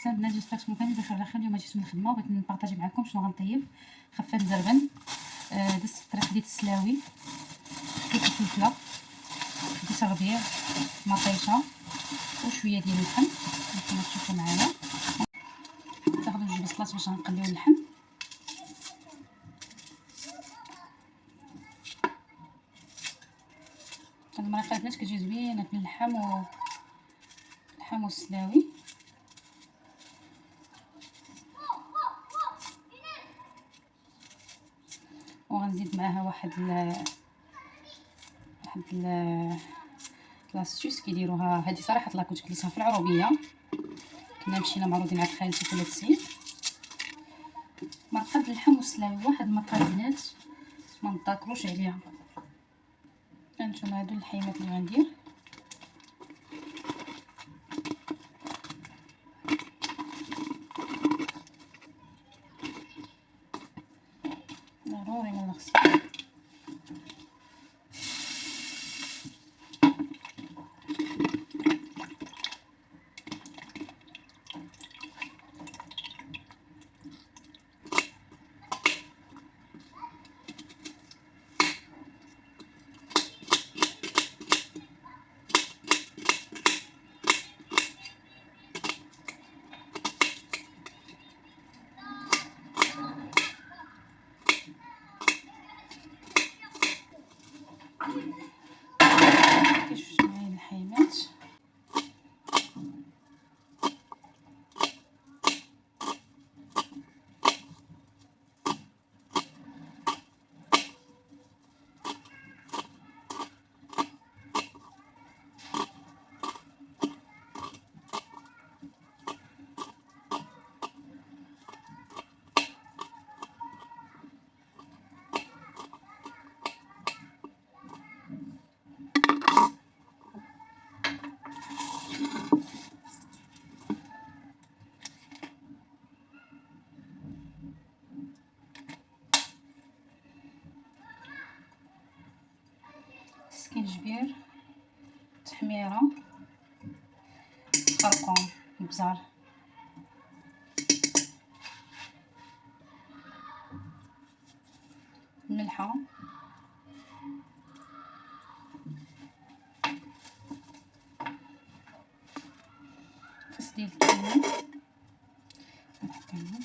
سلام البنات، جيسبر تكونوا كاملين بخير على خير. اليوم جيت من الخدمه وبغيت نبارطاجي معكم شنو غنطيب. خفاف مزربن، دزت في الطريق ديال السلاوي، ديت الفلفله، ديت الربيع، مطيشه وشويه ديال اللحم كما تشوفوا معايا. تاخذوا جوج بصلات باش غنقليو اللحم. هاد المريقه البنات كتجي زوينه باللحم والسلاوي. وغنزيد معاها واحد لاستيوس كيديروها. هذه صراحه لا كنت كليتها في العروبيه، كنا مشينا معروضين عند خالتي في لاتسي. مرقه اللحم والسلاوي، واحد المرقه البنات ما نتاكلوش عليها. هانتوما هادو اللحيمات اللي غندير. ضروري من الغسيل. كيشوفوا معايا اللحيمات. سكينجبير، تحميره، خرقوم، البزار، الملحه، فص ديال الثوم. نحطهم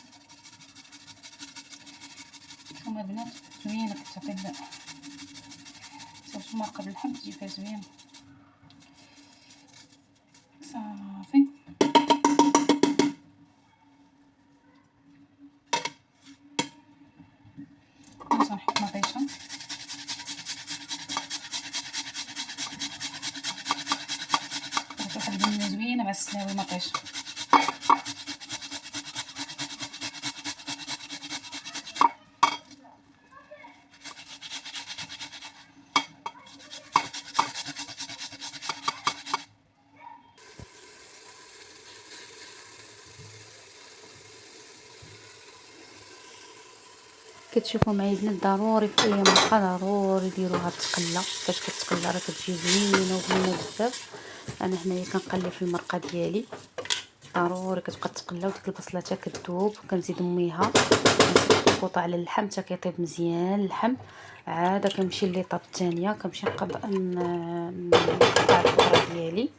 هما البنات زوينه، كتعطي صافي مرقه باللحم تجي فيها زوينه. صافي غنحط مطيشه، واحد البنه زوينه مع السلاوي مطيشه. كتشوفوا معايا البنات ضروري في اي مرقه ضروري ديروها تقلى. فاش كتقلى راه كتجي زوينه وبنينه بزاف. انا هنايا كنقلي في المرقه ديالي ضروري كتبقى تقلى، وديك البصله حتى كتذوب. كنزيد ميها، كنزيد القوطه على اللحم حتى كيطيب مزيان اللحم. عاد كنمشي لليطاب الثانيه، كنمشي نقطع الخضره ديالي.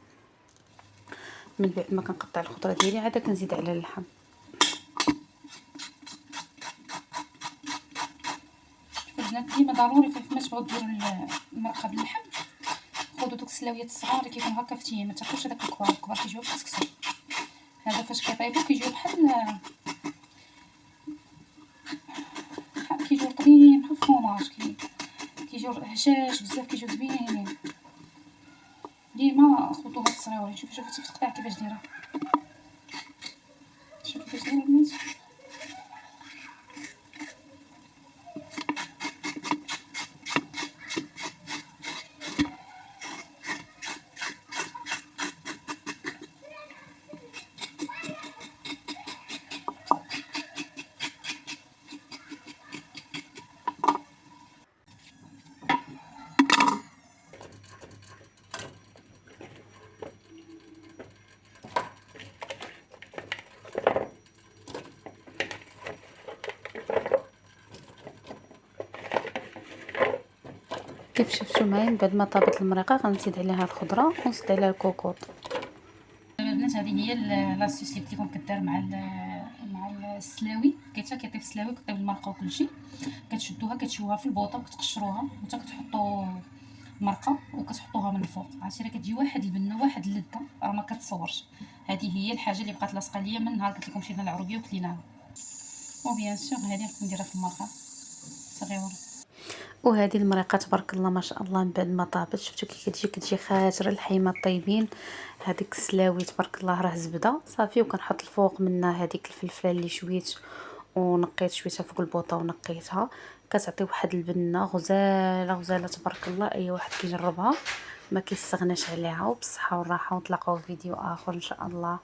من بعد ما كنقطع الخضره ديالي عاد كنزيد على اللحم. البنات ديما ضروري فاش ما تبغيو ديروا المرقه باللحم، خذوا دوك السلاويات الصغار اللي كيكونوا هكا فتيين، ما تاكلوش هذاك الكبار. الكبار كيجيو بحال الكسكسو. هذا فاش كيطيبوا كيجيو بحال كيجيو رطبين بحال الفرماج، كيجيو هشاش بزاف، كيجيو زوينين. ديما خذوا هاد الصغيورين. شوفوا تقطع كيفاش دايره، شوفوا كيفاش دايره البنات. كيف شفتوا معايا من بعد ما طابت المريقه غنزيد عليها الخضره ونزيد عليها الكوكوط. البنات هذه هي لاصوص اللي قلت لكم كدار مع السلاوي. كيطيب السلاوي كطيب المرقه وكلشي، كتشدوها كتشوها في البوطه وكتقشروها حتى كتحطوا المرقه وكتحطوها من الفوق. عرفتي راه كتجي واحد البنه واحد اللذه راه ما كتصورش. هذه هي الحاجه اللي بقات لاصقه ليا من نهار قلت لكم مشينا للعروبيه وكليناها. وبيان سور هذه نقدر نديرها في المرقه صغيره. وهذه المريقه تبارك الله ما شاء الله من بعد ما طابت شفتوا كي كتجي خاطره الحيمه الطيبين. هذيك السلاوي تبارك الله راه زبده صافي، وكنحط الفوق منها هذيك الفلفله اللي شويت ونقيت شويتها فوق البوطه ونقيتها، كتعطي واحد البنه غزاله غزاله تبارك الله. اي واحد كيجربها ما كيستغناش عليها. وبالصحه والراحه، ونتلاقاو في فيديو اخر ان شاء الله.